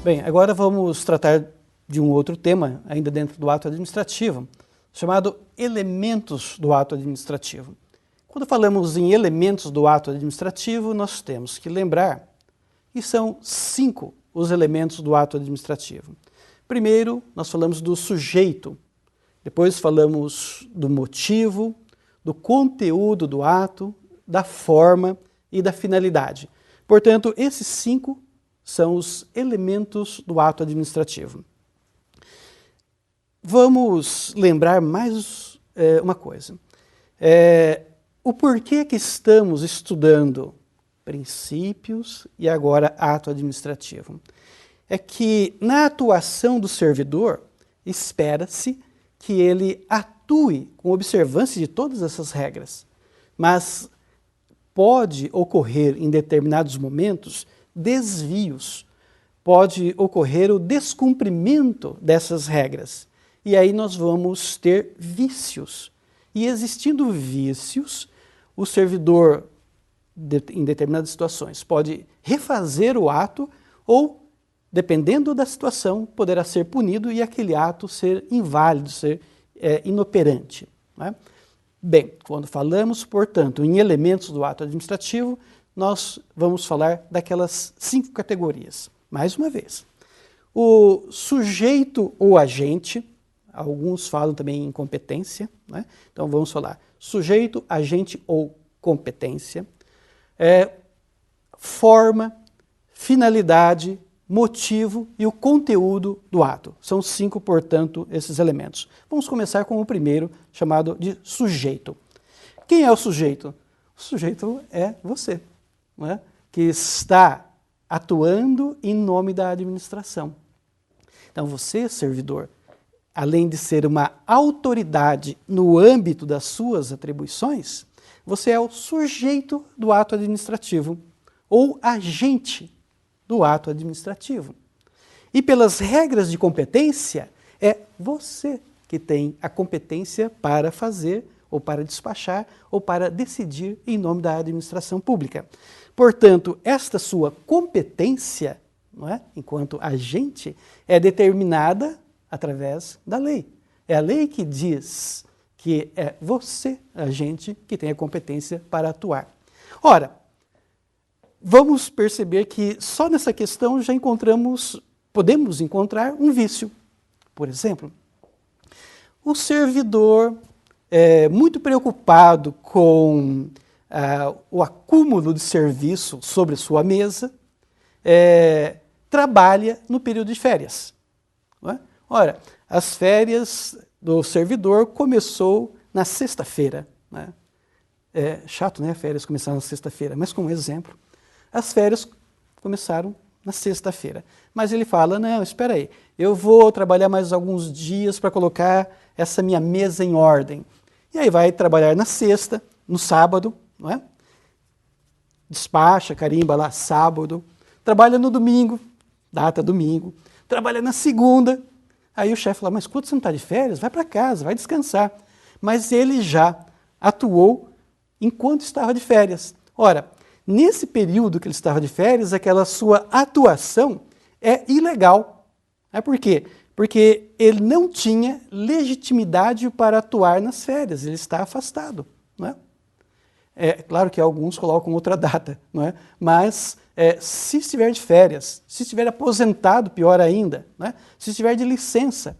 Bem, agora vamos tratar de um outro tema, ainda dentro do ato administrativo, chamado elementos do ato administrativo. Quando falamos em elementos do ato administrativo, nós temos que lembrar que são 5 os elementos do ato administrativo. Primeiro, nós falamos do sujeito, depois falamos do motivo, do conteúdo do ato, da forma e da finalidade. Portanto, esses 5 são os elementos do ato administrativo. Vamos lembrar mais uma coisa. O porquê que estamos estudando princípios e agora ato administrativo? É que na atuação do servidor, espera-se que ele atue com observância de todas essas regras, mas pode ocorrer em determinados momentos desvios, pode ocorrer o descumprimento dessas regras, e aí nós vamos ter vícios. E existindo vícios, o servidor, em determinadas situações, pode refazer o ato ou, dependendo da situação, poderá ser punido e aquele ato ser inválido, ser inoperante. Não é? Bem, quando falamos, portanto, em elementos do ato administrativo, nós vamos falar daquelas 5 categorias. Mais uma vez, o sujeito ou agente, alguns falam também em competência, né? Então vamos falar sujeito, agente ou competência, forma, finalidade, motivo e o conteúdo do ato. São 5, portanto, esses elementos. Vamos começar com o primeiro, chamado de sujeito. Quem é o sujeito? O sujeito é você, não é? Que está atuando em nome da administração. Então você, servidor, além de ser uma autoridade no âmbito das suas atribuições, você é o sujeito do ato administrativo ou agente do ato administrativo. E pelas regras de competência, é você que tem a competência para fazer, ou para despachar, ou para decidir em nome da administração pública. Portanto, esta sua competência, não é, enquanto agente, é determinada através da lei. É a lei que diz que é você, agente, que tem a competência para atuar. Ora, vamos perceber que só nessa questão já podemos encontrar um vício. Por exemplo, o servidor muito preocupado com o acúmulo de serviço sobre sua mesa, trabalha no período de férias. Não é? Ora, as férias do servidor começou na sexta-feira. Né? É chato, né? Férias começaram na sexta-feira, mas como exemplo, as férias começaram na sexta-feira. Mas ele fala, não, espera aí, eu vou trabalhar mais alguns dias para colocar essa minha mesa em ordem. E aí vai trabalhar na sexta, no sábado, não é? Despacha, carimba lá, sábado. Trabalha no domingo, data domingo. Trabalha na segunda. Aí o chefe fala, mas quando você não está de férias, vai para casa, vai descansar. Mas ele já atuou enquanto estava de férias. Ora, nesse período que ele estava de férias, aquela sua atuação é ilegal. Por quê? Porque ele não tinha legitimidade para atuar nas férias, ele está afastado. Não é? É claro que alguns colocam outra data, não é? Mas se estiver de férias, se estiver aposentado, pior ainda, né? Se estiver de licença.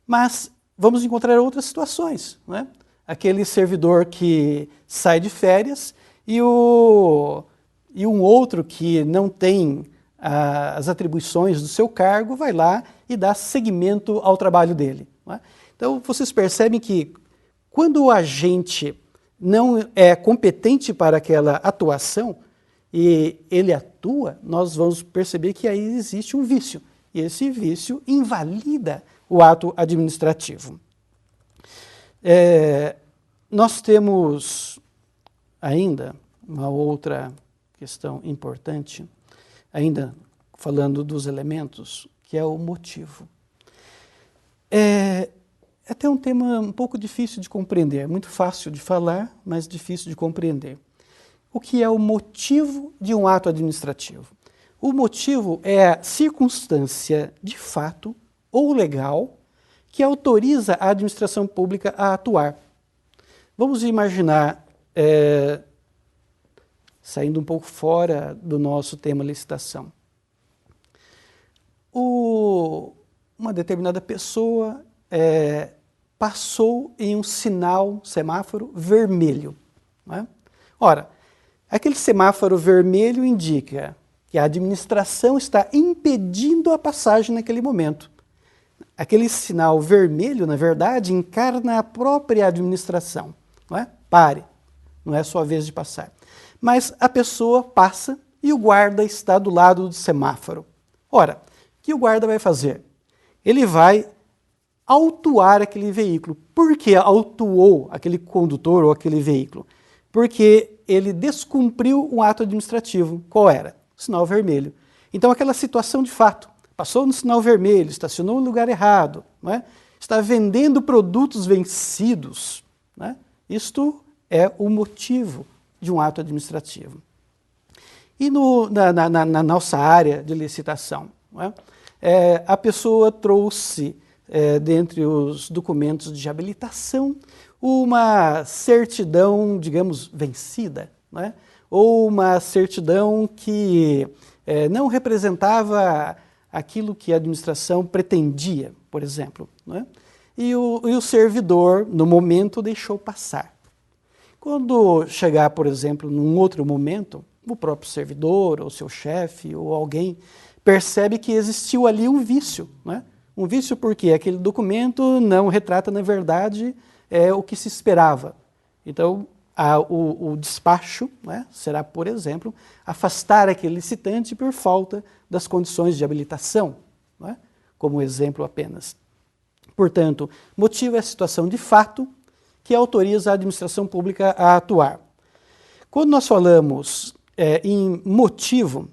Mas vamos encontrar outras situações. Não é? Aquele servidor que sai de férias e um outro que não tem as atribuições do seu cargo vai lá e dá seguimento ao trabalho dele. Não é? Então vocês percebem que quando o agente não é competente para aquela atuação e ele atua, nós vamos perceber que aí existe um vício. E esse vício invalida o ato administrativo. Nós temos ainda uma outra questão importante, ainda falando dos elementos, que é o motivo. É até um tema um pouco difícil de compreender, é muito fácil de falar, mas difícil de compreender. O que é o motivo de um ato administrativo? O motivo é a circunstância de fato ou legal que autoriza a administração pública a atuar. Vamos imaginar, saindo um pouco fora do nosso tema licitação, uma determinada pessoa passou em um sinal, semáforo vermelho. Não é? Ora, aquele semáforo vermelho indica que a administração está impedindo a passagem naquele momento. Aquele sinal vermelho, na verdade, encarna a própria administração. Não é? Pare, não é sua vez de passar. Mas a pessoa passa e o guarda está do lado do semáforo. Ora, o que o guarda vai fazer? Ele vai autuar aquele veículo. Por que autuou aquele condutor ou aquele veículo? Porque ele descumpriu um ato administrativo. Qual era? O sinal vermelho. Então, aquela situação de fato, passou no sinal vermelho, estacionou no lugar errado, não é? Está vendendo produtos vencidos, não é? Isto é o motivo de um ato administrativo. E na nossa área de licitação, não é? A pessoa trouxe, dentre os documentos de habilitação, uma certidão, digamos, vencida, não é? Ou uma certidão que não representava aquilo que a administração pretendia, por exemplo. Não é? E o servidor, no momento, deixou passar. Quando chegar, por exemplo, num outro momento, o próprio servidor, ou seu chefe, ou alguém, percebe que existiu ali um vício. Não é? Um vício porque aquele documento não retrata, na verdade, o que se esperava. Então, o despacho, né, será, por exemplo, afastar aquele licitante por falta das condições de habilitação, né, como exemplo apenas. Portanto, motivo é a situação de fato que autoriza a administração pública a atuar. Quando nós falamos em motivo,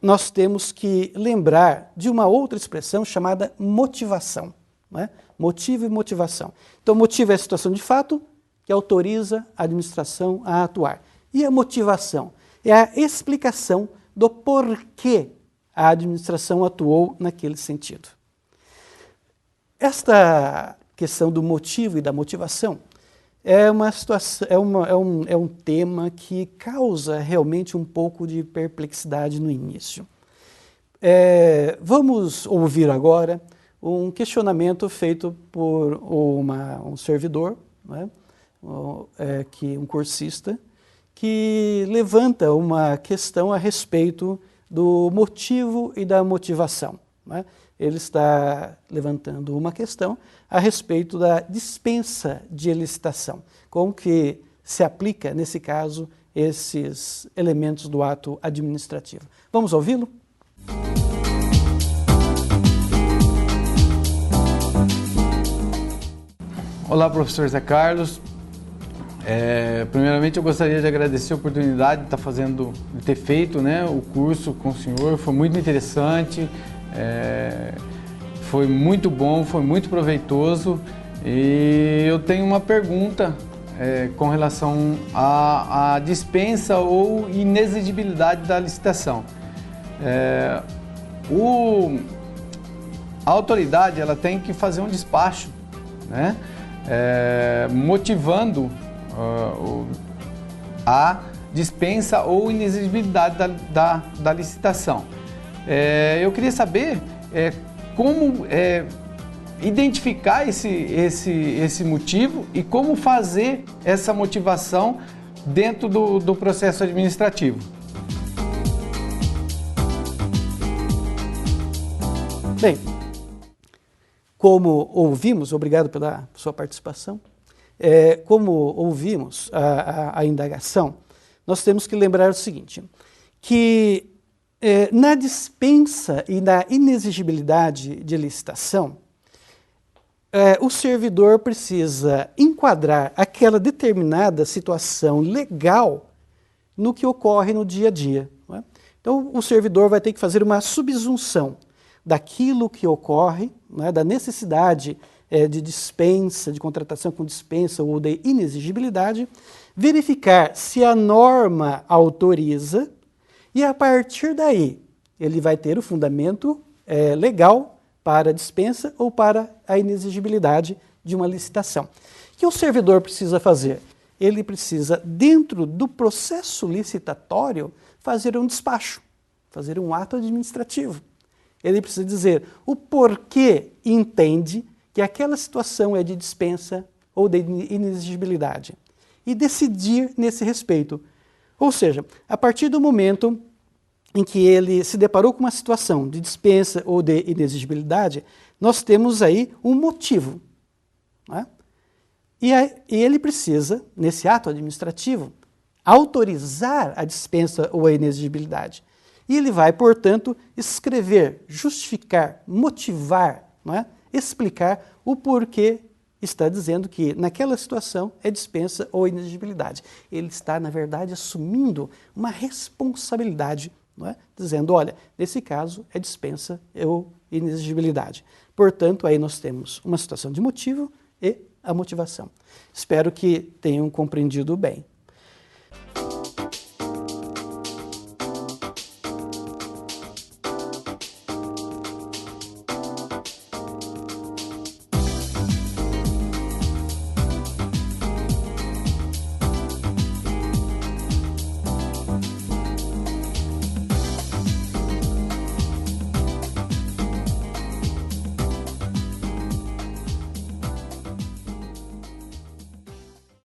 nós temos que lembrar de uma outra expressão chamada motivação. Né? Motivo e motivação. Então, motivo é a situação de fato que autoriza a administração a atuar. E a motivação é a explicação do porquê a administração atuou naquele sentido. Esta questão do motivo e da motivação é uma situação, é um tema que causa realmente um pouco de perplexidade no início. Vamos ouvir agora um questionamento feito por um servidor, né? Um cursista, que levanta uma questão a respeito do motivo e da motivação. Né? Ele está levantando uma questão a respeito da dispensa de licitação. Como que se aplica, nesse caso, esses elementos do ato administrativo. Vamos ouvi-lo? Olá, professor Zé Carlos. Primeiramente, eu gostaria de agradecer a oportunidade de ter feito, né, o curso com o senhor. Foi muito interessante, foi muito bom, foi muito proveitoso. E eu tenho uma pergunta com relação à dispensa ou inexigibilidade da licitação. A autoridade ela tem que fazer um despacho, né, motivando a dispensa ou inexigibilidade da licitação. Eu queria saber como identificar esse motivo e como fazer essa motivação dentro do processo administrativo. Bem, como ouvimos, obrigado pela sua participação, como ouvimos a indagação, nós temos que lembrar o seguinte, que na dispensa e na inexigibilidade de licitação, o servidor precisa enquadrar aquela determinada situação legal no que ocorre no dia a dia. Não é? Então, o servidor vai ter que fazer uma subsunção daquilo que ocorre, né, da necessidade de dispensa, de contratação com dispensa ou de inexigibilidade, verificar se a norma autoriza E a partir daí, ele vai ter o fundamento legal para a dispensa ou para a inexigibilidade de uma licitação. O que o servidor precisa fazer? Ele precisa, dentro do processo licitatório, fazer um despacho, fazer um ato administrativo. Ele precisa dizer o porquê entende que aquela situação é de dispensa ou de inexigibilidade e decidir nesse respeito. Ou seja, a partir do momento em que ele se deparou com uma situação de dispensa ou de inexigibilidade, nós temos aí um motivo, né? E ele precisa, nesse ato administrativo, autorizar a dispensa ou a inexigibilidade. E ele vai, portanto, escrever, justificar, motivar, não é? Explicar o porquê está dizendo que naquela situação é dispensa ou inexigibilidade. Ele está, na verdade, assumindo uma responsabilidade, não é? Dizendo, olha, nesse caso é dispensa ou inexigibilidade. Portanto, aí nós temos uma situação de motivo e a motivação. Espero que tenham compreendido bem.